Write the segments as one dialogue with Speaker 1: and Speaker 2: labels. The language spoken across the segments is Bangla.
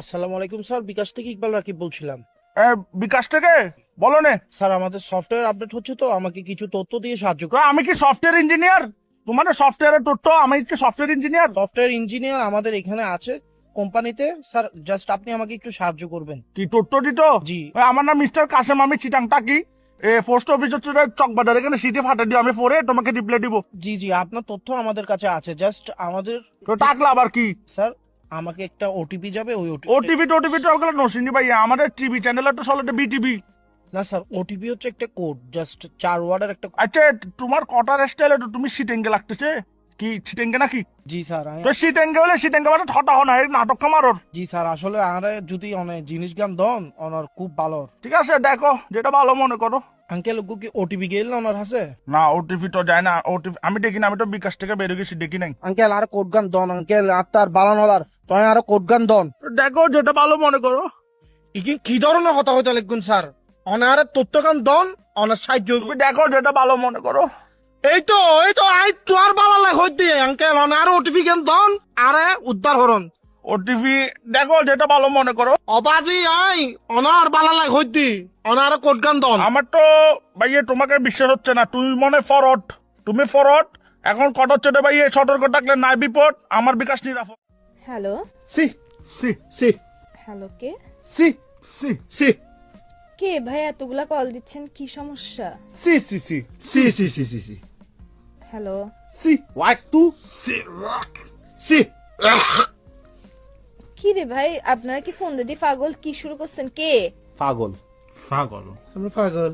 Speaker 1: আসসালামু আলাইকুম স্যার, বিকাশ থেকে ইকবাল রাকিব বলছিলাম।
Speaker 2: বিকাশ থেকে বলো নে।
Speaker 1: স্যার, আমাদের সফটওয়্যার আপডেট হচ্ছে, তো আমাকে কিছু তথ্য দিয়ে সাহায্য
Speaker 2: তো আমি কি সফটওয়্যার ইঞ্জিনিয়ার? তোমার সফটওয়্যারের তথ্য, আমি কি সফটওয়্যার ইঞ্জিনিয়ার?
Speaker 1: সফটওয়্যার ইঞ্জিনিয়ার আমাদের এখানে আছে কোম্পানিতে। স্যার, জাস্ট আপনি আমাকে একটু সাহায্য করবেন।
Speaker 2: কি তথ্য দিত?
Speaker 1: জি।
Speaker 2: আমার নাম মিস্টার কাসেম, আমি চিটাং টাকি। পোস্ট অফিস হচ্ছে চকবাজার, এখানে সিটি ফাটা দিও, আমি পরে তোমাকে রিপ্লাই দিব।
Speaker 1: জি জি, আপনার তথ্য আমাদের কাছে আছে, জাস্ট আমাদের।
Speaker 2: তো টাকলা আবার কি?
Speaker 1: স্যার, আমাকে একটা ওটিপি যাবে, ওই
Speaker 2: ওটিভি টোটিভি তো ওগুলো নসিনি ভাই, আমাদের টিভি চ্যানেল তো চলে বিটিভি।
Speaker 1: না স্যার, ওটিপি হচ্ছে একটা কোড, জাস্ট 4 ওয়ার্ডের একটা।
Speaker 2: আচ্ছা, তোমার কটার স্টাইল তুমি সিটেঙ্গে লাগতেছে কি? সিটেঙ্গে নাকি?
Speaker 1: জি স্যার।
Speaker 2: তো সিটেঙ্গে হলে সিটেঙ্গে মানে ঠটা হন নাটক কামারর।
Speaker 1: জি স্যার, আসলে আরে যদি অনেক জিনিস গান দন ওনার খুব ভালো।
Speaker 2: ঠিক আছে, দেখো যেটা ভালো মনে করো।
Speaker 1: আঙ্কেল কি ওটিপি গেল না ওনার হাসে?
Speaker 2: না, ওটিপি তো যায় না, ওটিপি আমি দেখি না, আমি তো বিকাশ থেকে বেরিয়ে গেছি, দেখি নাই।
Speaker 1: আঙ্কেল আর কোড গান দন, আঙ্কেল আত্মার বালানলার তুই আর কোড গান দন।
Speaker 2: দেখো যেটা ভালো মনে করো।
Speaker 1: ইকি কি ধরনের হতা হইতে লিখুন স্যার? অনারে তথ্য গান দন, অনার সাহায্য হইব।
Speaker 2: তুমি দেখো যেটা ভালো মনে করো।
Speaker 1: এই তো আই তোর বালা লাগ হইতে আঙ্কেল অনার ওটিপি গান দন, আরে উদ্ধার হরন।
Speaker 2: ওটিপি দেখো যেটা ভালো মনে করো।
Speaker 1: অবাজি আই অনার বালা লাগ হইতে অনার কোড গান দন।
Speaker 2: আমার তো ভাইয়ে তোমাকে বিশ্বাস হচ্ছে না, তুমি মনে ফরওয়ার্ড, তুমি ফরওয়ার্ড। এখন কট হচ্ছে রে ভাইয়ে, সতর্ক থাকলে নাই বিপদ, আমার বিকাশ নিরাপদ।
Speaker 3: হ্যালো।
Speaker 1: সি সি সি
Speaker 3: হ্যালো, কে?
Speaker 1: সি সি সি
Speaker 3: কে ভাই এতগুলা কল দিচ্ছেন, কি সমস্যা?
Speaker 1: সি সি সি সি সি সি সি সি
Speaker 3: হ্যালো।
Speaker 1: সি ওয়াক টু সি সি।
Speaker 3: কি রে ভাই, আপনারা কি ফোন দিদি পাগল কি শুরু করছেন? কে?
Speaker 1: পাগল পাগল আমরা পাগল।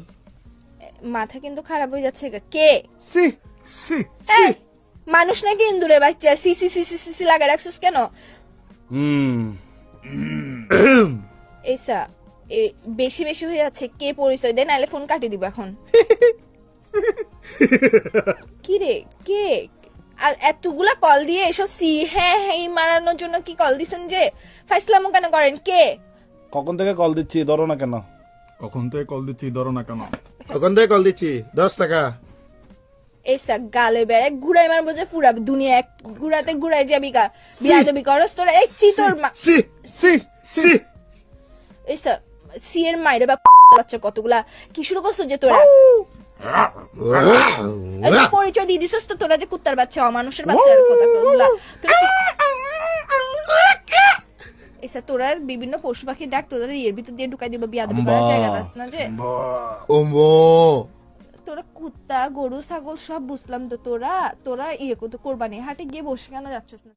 Speaker 3: মাথা কিন্তু খারাপ হয়ে যাচ্ছে গা। কে?
Speaker 1: সি সি
Speaker 3: এই, মানুষ নাকি ইন্দুরে বাচ্চা? সি সি সি সি সি সি লাগা রাখছিস কেন? এইসা বেশি বেশি হয়ে যাচ্ছে। কে পরিচয় দেয়, নাহলে ফোন কাটি দিব এখন। কি রে, কে? আর এতগুলা কল দিয়ে এসব সি হ্যাঁ হ্যাঁ মারানোর জন্য কি কল দিছেন? যে ফাইসলামো কেন করেন? কে?
Speaker 4: কখন থেকে কল দিচ্ছি, ধরো না কেন?
Speaker 5: কখন থেকে কল দিচ্ছি, ধরো না কেন?
Speaker 6: ওখান থেকে কল দিচ্ছি 10 টাকা।
Speaker 3: এইসা গালে বেড়ে ঘুরাই মারবো যে পুরা দুনিয়া এক ঘুরাতে ঘুরাই যাবি গা। বিয়াদবি করস তোরা। এই সি তোর
Speaker 6: সি সি সি
Speaker 3: এইসা সি এর মাইরে বা বাচ্চা কতগুলা কি শুরু করছো যে তোরা? এই যে পরিচয় দিয়ে দিছস তো তোরা যে কুত্তার বাচ্চা, অমানুষের বাচ্চার কথা বলা তোরা। এইসা তোরা বিভিন্ন পশু পাখির ডাক তোদের এর ভিতর দিয়ে ঢুকাই দিব। বিয়াদবি করার জায়গা পাস না যে।
Speaker 6: ওমো
Speaker 3: তোরা কুত্তা গরু ছাগল সব বুঝলাম তো, তোরা তোরা ইয়ে করতে কোরবানি হাটে গিয়ে বসে কেন যাচ্ছিস না?